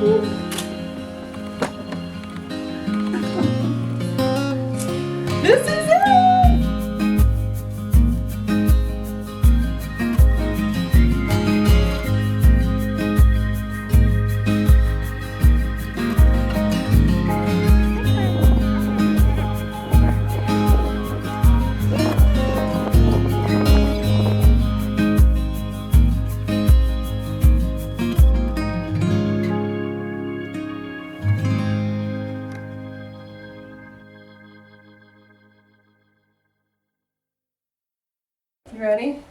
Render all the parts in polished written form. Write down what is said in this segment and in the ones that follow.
This is it! You ready?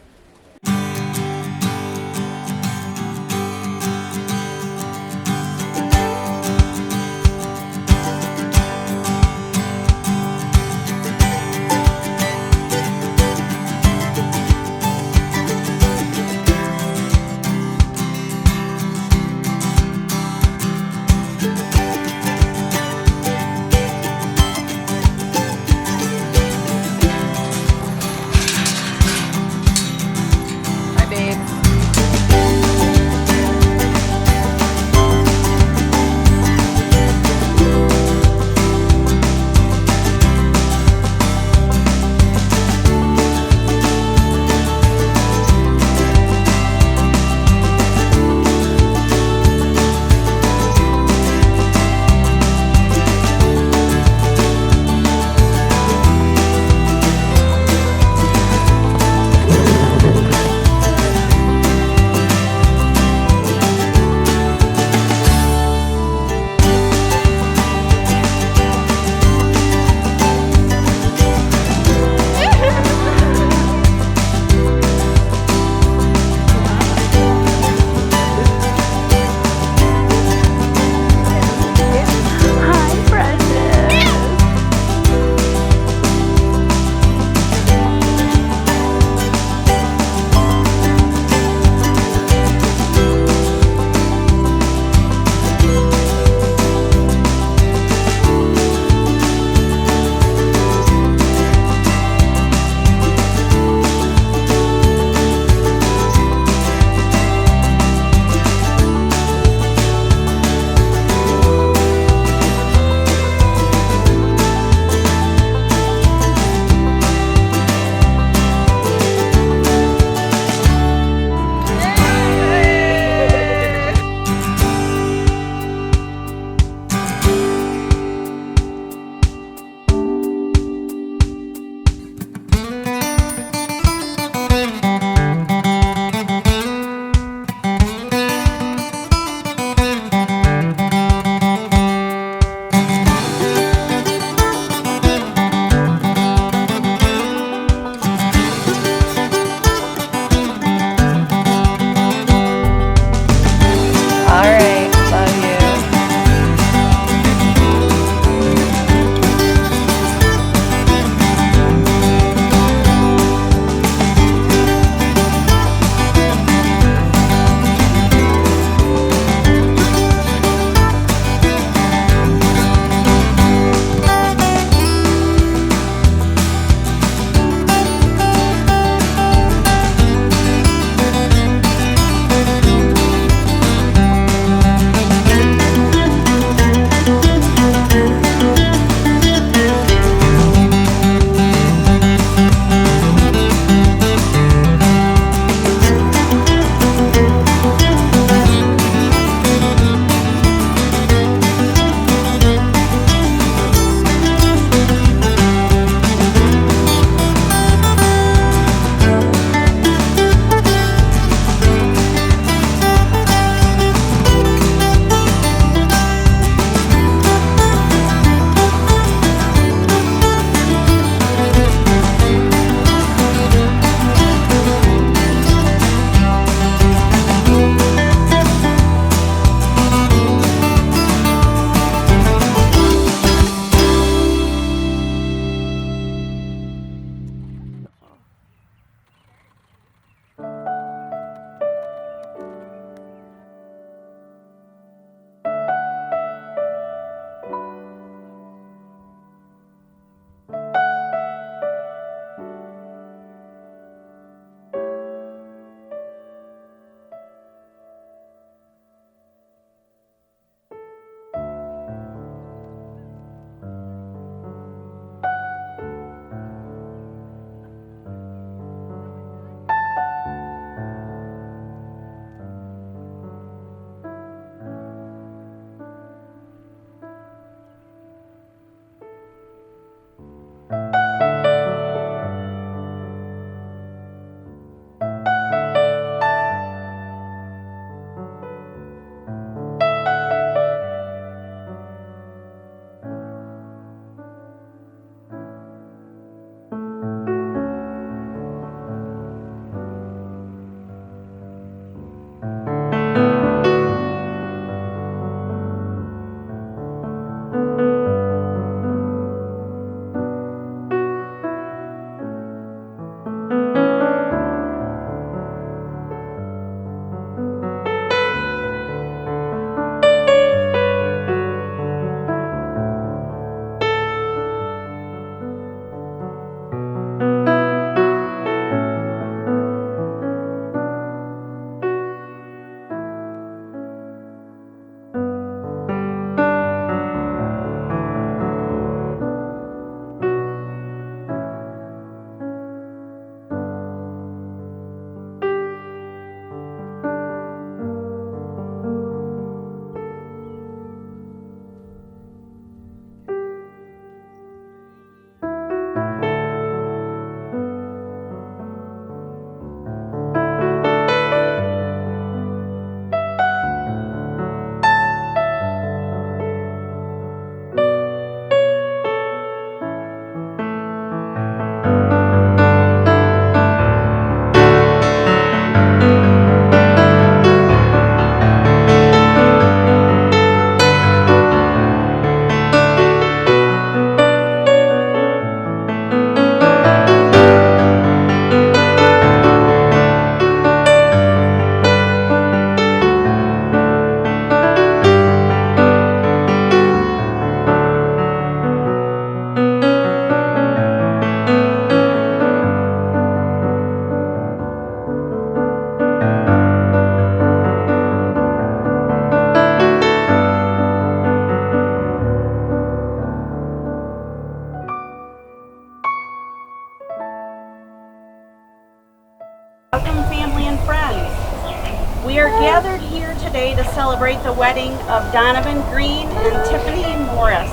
today to celebrate the wedding of Donovan Green and Tiffany Morris.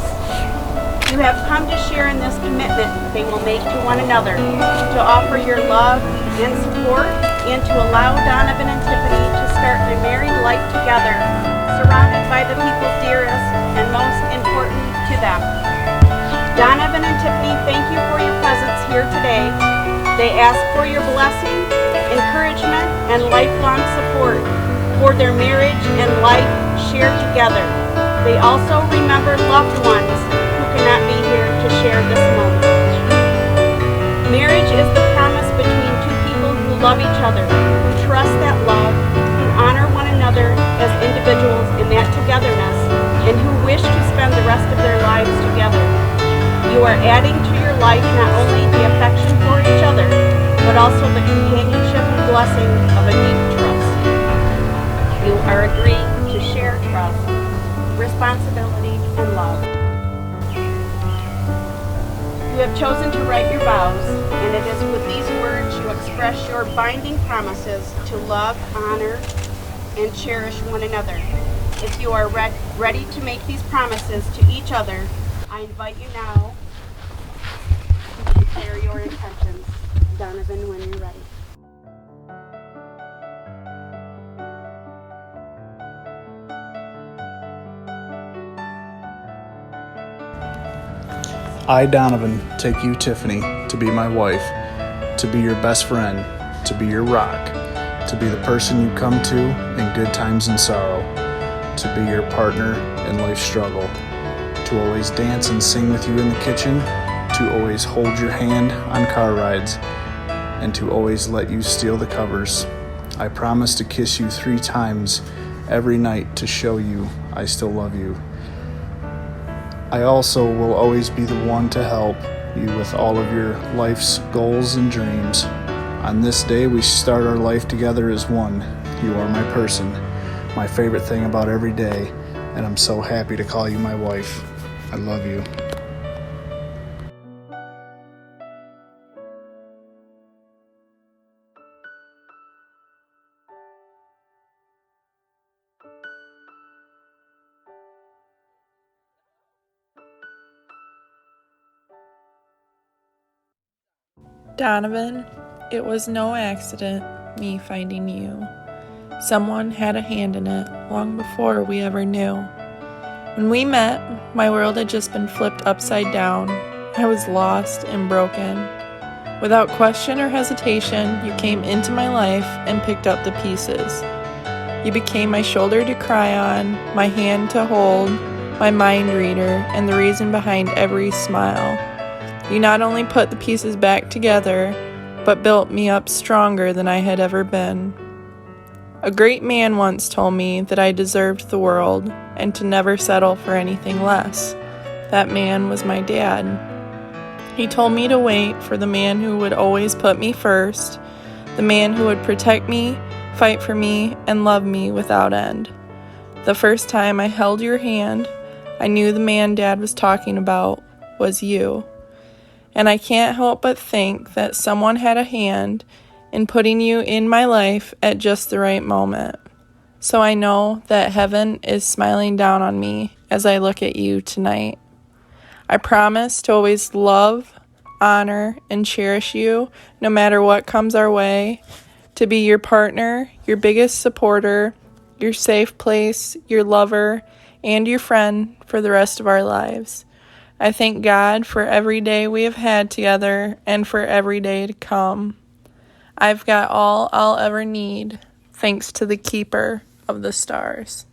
You have come to share in this commitment they will make to one another, to offer your love and support, and to allow Donovan and Tiffany to start their married life together, surrounded by the people dearest and most important to them. Donovan and Tiffany, thank you for your presence here today. They ask for your blessing, encouragement, and lifelong support for their marriage and life shared together. They also remember loved ones who cannot be here to share this moment. Marriage is the promise between two people who love each other, who trust that love, who honor one another as individuals in that togetherness, and who wish to spend the rest of their lives together. You are adding to your life not only the affection for each other, but also the companionship and blessing of a deep trust. You are agreeing to share trust, responsibility, and love. You have chosen to write your vows, and it is with these words you express your binding promises to love, honor, and cherish one another. If you are ready to make these promises to each other, I invite you now to declare your intentions. Donovan, when you're ready. I, Donovan, take you, Tiffany, to be my wife, to be your best friend, to be your rock, to be the person you come to in good times and sorrow, to be your partner in life's struggle, to always dance and sing with you in the kitchen, to always hold your hand on car rides, and to always let you steal the covers. I promise to kiss you 3 times every night to show you I still love you. I also will always be the one to help you with all of your life's goals and dreams. On this day, we start our life together as one. You are my person, my favorite thing about every day, and I'm so happy to call you my wife. I love you. Donovan, it was no accident, me finding you. Someone had a hand in it long before we ever knew. When we met, my world had just been flipped upside down. I was lost and broken. Without question or hesitation, you came into my life and picked up the pieces. You became my shoulder to cry on, my hand to hold, my mind reader, and the reason behind every smile. You not only put the pieces back together, but built me up stronger than I had ever been. A great man once told me that I deserved the world and to never settle for anything less. That man was my dad. He told me to wait for the man who would always put me first, the man who would protect me, fight for me, and love me without end. The first time I held your hand, I knew the man Dad was talking about was you. And I can't help but think that someone had a hand in putting you in my life at just the right moment. So I know that heaven is smiling down on me as I look at you tonight. I promise to always love, honor, and cherish you no matter what comes our way, to be your partner, your biggest supporter, your safe place, your lover, and your friend for the rest of our lives. I thank God for every day we have had together and for every day to come. I've got all I'll ever need, thanks to the keeper of the stars.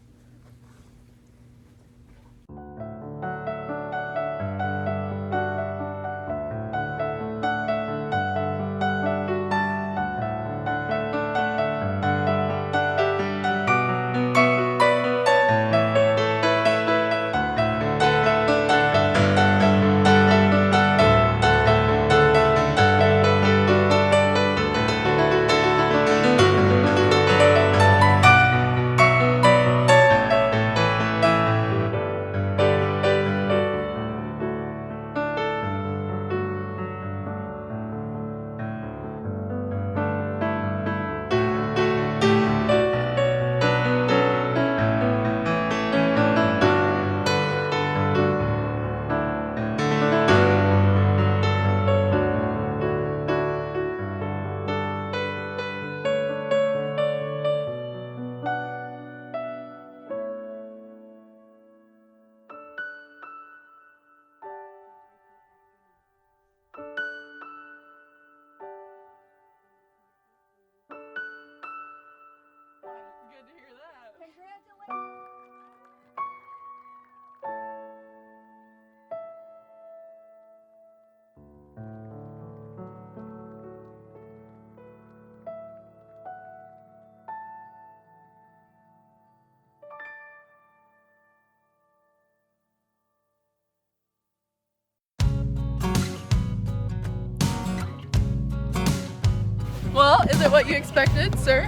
Well, is it what you expected, sir?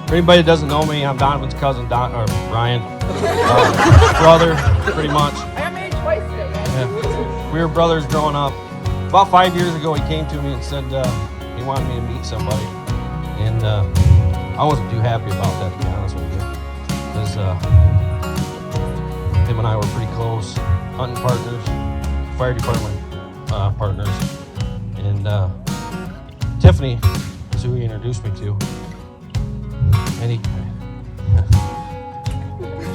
For anybody that doesn't know me, I'm Donovan's cousin, Ryan. Brother, pretty much. I got married twice today, guys. Yeah. We were brothers growing up. About 5 years ago, he came to me and said he wanted me to meet somebody. And I wasn't too happy about that, to be honest with you. Because him and I were pretty close, hunting partners, fire department partners. And Tiffany is who he introduced me to. And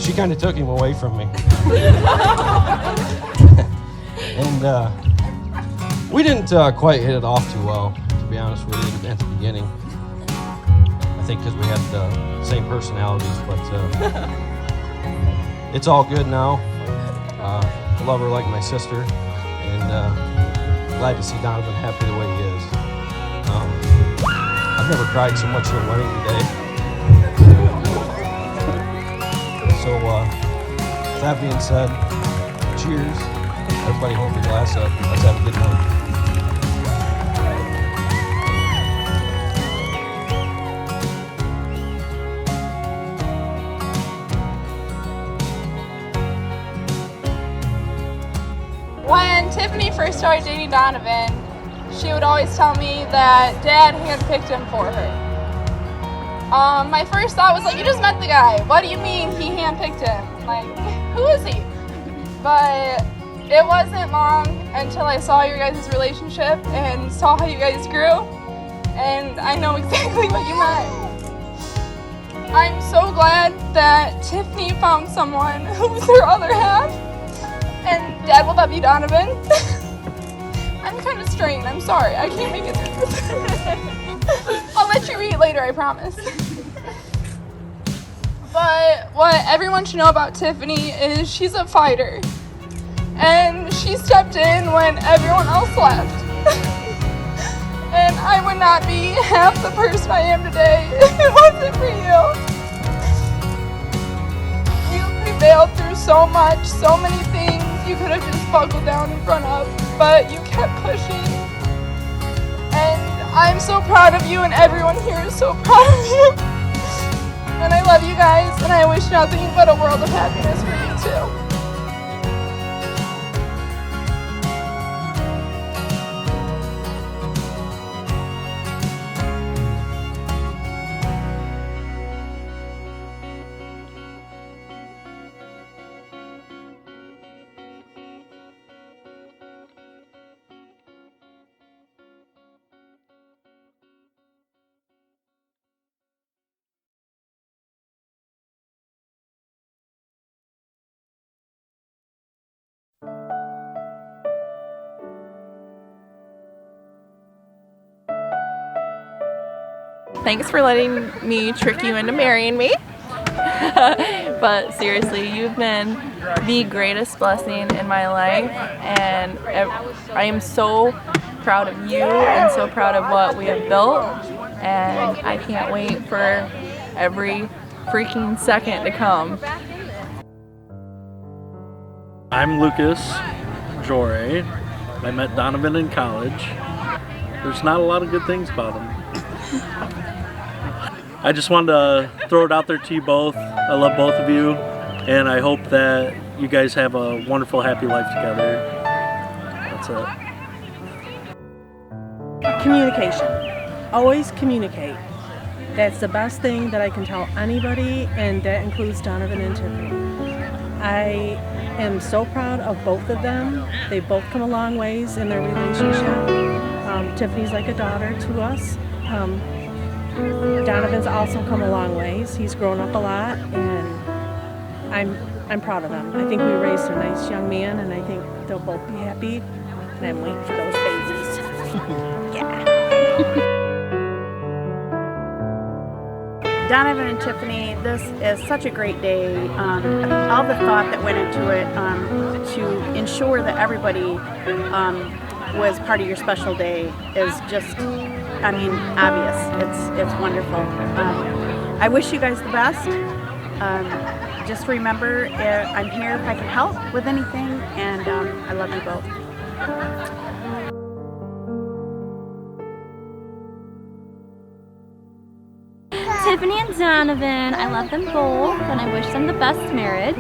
she kind of took him away from me. And we didn't quite hit it off too well, to be honest with you, at the beginning. I think because we had the same personalities, but it's all good now. I love her like my sister, and glad to see Donovan happy the way he is. I've never cried so much at a wedding today. So, with that being said, cheers. Everybody hold your glass up. Let's have a good night. When Tiffany first started dating Donovan, she would always tell me that Dad handpicked him for her. My first thought was like, you just met the guy. What do you mean he handpicked him? Like, who is he? But it wasn't long until I saw your guys' relationship and saw how you guys grew, and I know exactly what you meant. I'm so glad that Tiffany found someone who's her other half, and Dad will love you, Donovan. I'm kind of strained, I'm sorry, I can't make it through this. I'll let you eat later, I promise. But what everyone should know about Tiffany is she's a fighter. And she stepped in when everyone else left. And I would not be half the person I am today if it wasn't for you. You prevailed through so much, so many things you could have just buckled down in front of, but you kept pushing. And I'm so proud of you, and everyone here is so proud of you. And I love you guys, and I wish nothing but a world of happiness for you too. Thanks for letting me trick you into marrying me. But seriously, you've been the greatest blessing in my life, and I am so proud of you and so proud of what we have built, and I can't wait for every freaking second to come. I'm Lucas Jore. I met Donovan in college. There's not a lot of good things about him. I just wanted to throw it out there to you both. I love both of you, and I hope that you guys have a wonderful, happy life together. That's it. Communication. Always communicate. That's the best thing that I can tell anybody, and that includes Donovan and Tiffany. I am so proud of both of them. They both come a long ways in their relationship. Tiffany's like a daughter to us. Donovan's also come a long ways. He's grown up a lot, and I'm proud of them. I think we raised a nice young man, and I think they'll both be happy. And I'm waiting for those babies. Yeah. Donovan and Tiffany, this is such a great day. All the thought that went into it to ensure that everybody was part of your special day is just, I mean, obvious. It's wonderful. I wish you guys the best. Just remember, I'm here if I can help with anything, and I love you both. Tiffany and Donovan, I love them both and I wish them the best marriage.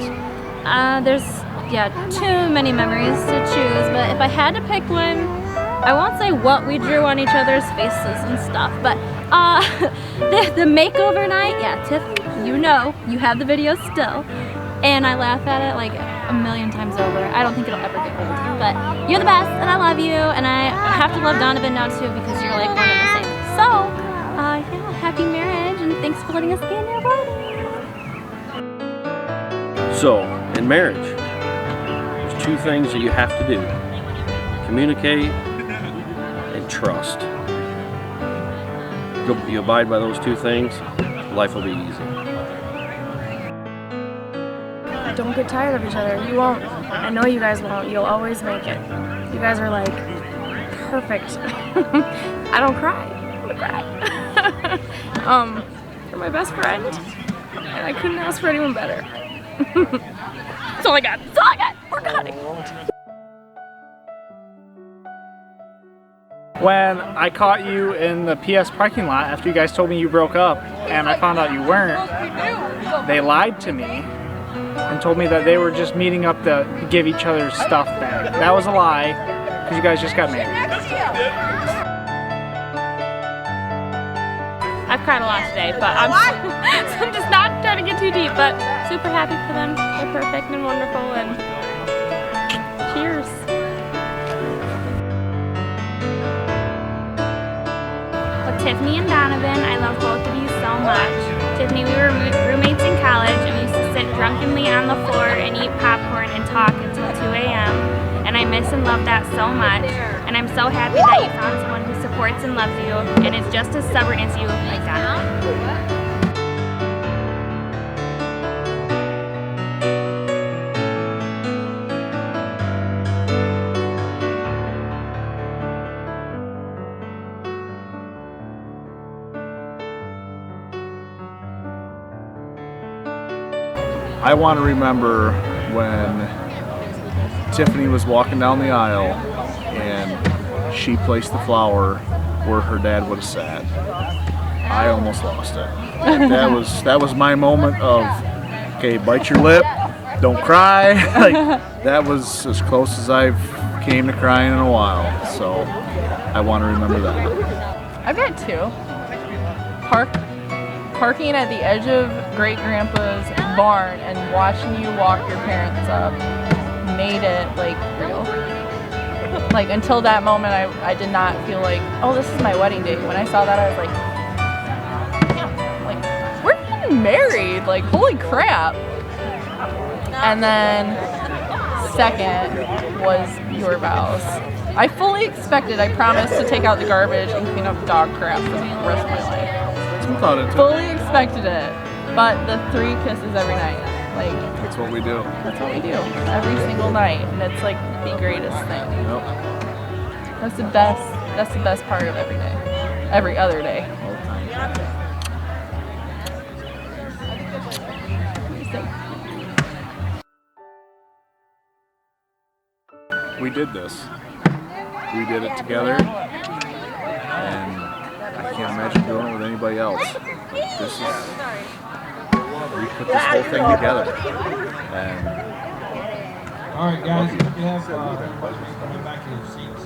There's too many memories to choose, but if I had to pick one, I won't say what we drew on each other's faces and stuff, but the makeover night, yeah, Tiff, you know, you have the video still, and I laugh at it like a million times over. I don't think it'll ever get old, but you're the best and I love you, and I have to love Donovan now too because you're like one and the same. So, happy marriage, and thanks for letting us be in your wedding. So, in marriage, there's two things that you have to do. Communicate and trust. You abide by those two things, life will be easy. Don't get tired of each other. You won't. I know you guys won't. You'll always make it. You guys are like perfect. I don't cry. I'm gonna cry. You're my best friend, and I couldn't ask for anyone better. That's all I got. That's all I got. We're cutting. When I caught you in the PS parking lot after you guys told me you broke up, and I found out you weren't, they lied to me and told me that they were just meeting up to give each other stuff back. That was a lie, because you guys just got married. I've cried a lot today, but I'm just not trying to get too deep, but super happy for them. They're perfect and wonderful, and cheers. Well, Tiffany and Donovan, I love both of you so much. Tiffany, we were roommates in college, and we used to sit drunkenly on the floor and eat popcorn and talk until 2 a.m. And I miss and love that so much. And I'm so happy that you found someone who supports and loves you and is just as stubborn as you, like Donovan. I want to remember when Tiffany was walking down the aisle and she placed the flower where her dad would have sat. I almost lost it. That was my moment of, okay, bite your lip, don't cry. Like, that was as close as I've came to crying in a while. So I want to remember that. I've got two. Parking at the edge of Great Grandpa's barn and watching you walk your parents up made it like real. Like until that moment I did not feel like, oh, this is my wedding day. When I saw that I was like we're getting married, like holy crap. And then second was your vows. I fully expected, I promised to take out the garbage and clean up dog crap for the rest of my life. Fully expected it, but the 3 kisses every night, like That's what we do. That's what we do every single night, and it's like the greatest thing. Yep. That's the best. That's the best part of every day, every other day. We did this. We did it together, and I can't imagine doing it with anybody else. This is, we put this whole thing together, and all right, guys, you have coming back to your seats.